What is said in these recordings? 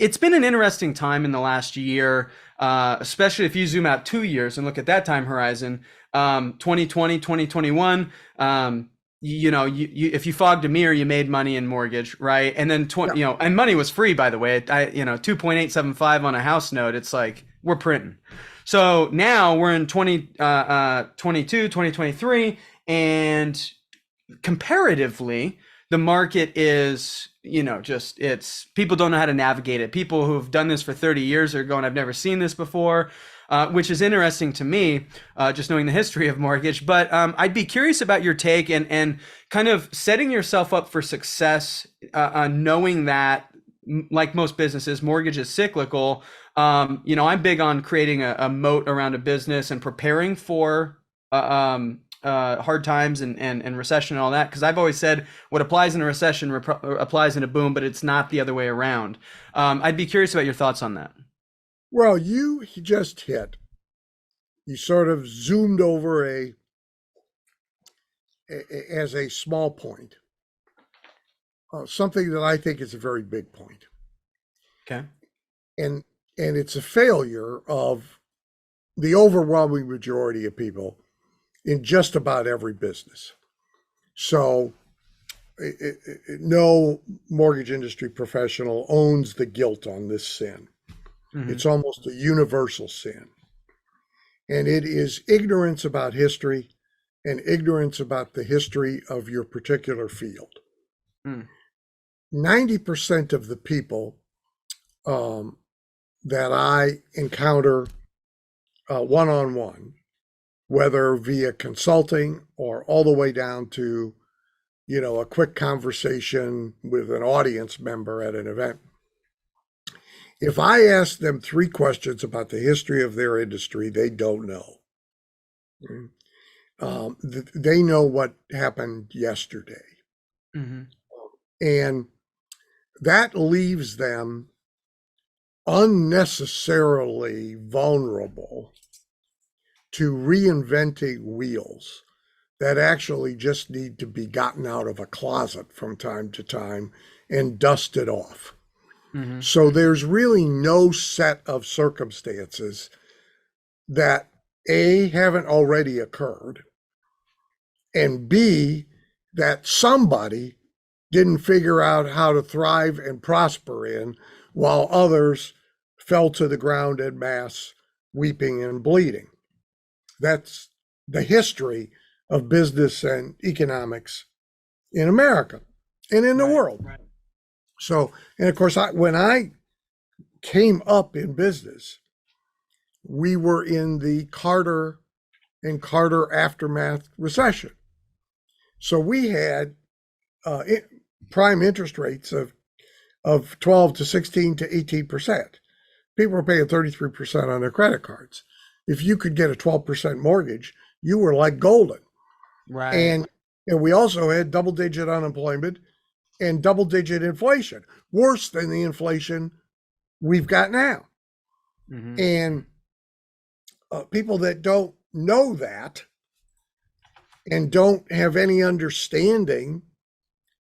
it's been an interesting time in the last year, especially if you zoom out 2 years and look at that time horizon. 2020, 2021. If you fogged a mirror, you made money in mortgage, right? And then Yeah. and money was free, by the way. 2.875 on a house note. It's like we're printing. So now we're in 2022, 2023, and comparatively, the market is, just it's people don't know how to navigate it. People who've done this for 30 years are going, I've never seen this before, which is interesting to me, just knowing the history of mortgage. But I'd be curious about your take and kind of setting yourself up for success, knowing that, like most businesses, mortgage is cyclical. I'm big on creating a moat around a business and preparing for hard times and recession and all that. Because I've always said what applies in a recession applies in a boom, but it's not the other way around. I'd be curious about your thoughts on that. Well, you just you sort of zoomed over as a small point, something that I think is a very big point. Okay. And it's a failure of the overwhelming majority of people in just about every business. So no mortgage industry professional owns the guilt on this sin. Mm-hmm. It's almost a universal sin. And it is ignorance about history and ignorance about the history of your particular field. 90% of the people that I encounter one-on-one, whether via consulting or all the way down to, a quick conversation with an audience member at an event. If I ask them 3 questions about the history of their industry, they don't know. They know what happened yesterday. Mm-hmm. And that leaves them unnecessarily vulnerable to reinventing wheels that actually just need to be gotten out of a closet from time to time and dusted off. Mm-hmm. So there's really no set of circumstances that A, haven't already occurred, and B, that somebody didn't figure out how to thrive and prosper in while others fell to the ground en masse, weeping and bleeding. That's the history of business and economics in America and in the world. Right. So, and of course, when I came up in business, we were in the Carter and Carter aftermath recession. So we had prime interest rates of 12 to 16 to 18%. People were paying 33% on their credit cards. If you could get a 12% mortgage, you were like golden. Right. And we also had double-digit unemployment and double-digit inflation, worse than the inflation we've got now. Mm-hmm. And people that don't know that and don't have any understanding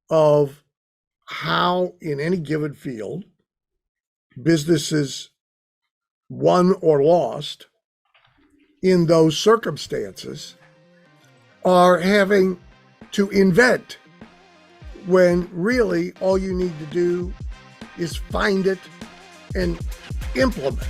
of how, in any given field, businesses won or lost in those circumstances are having to invent when really all you need to do is find it and implement.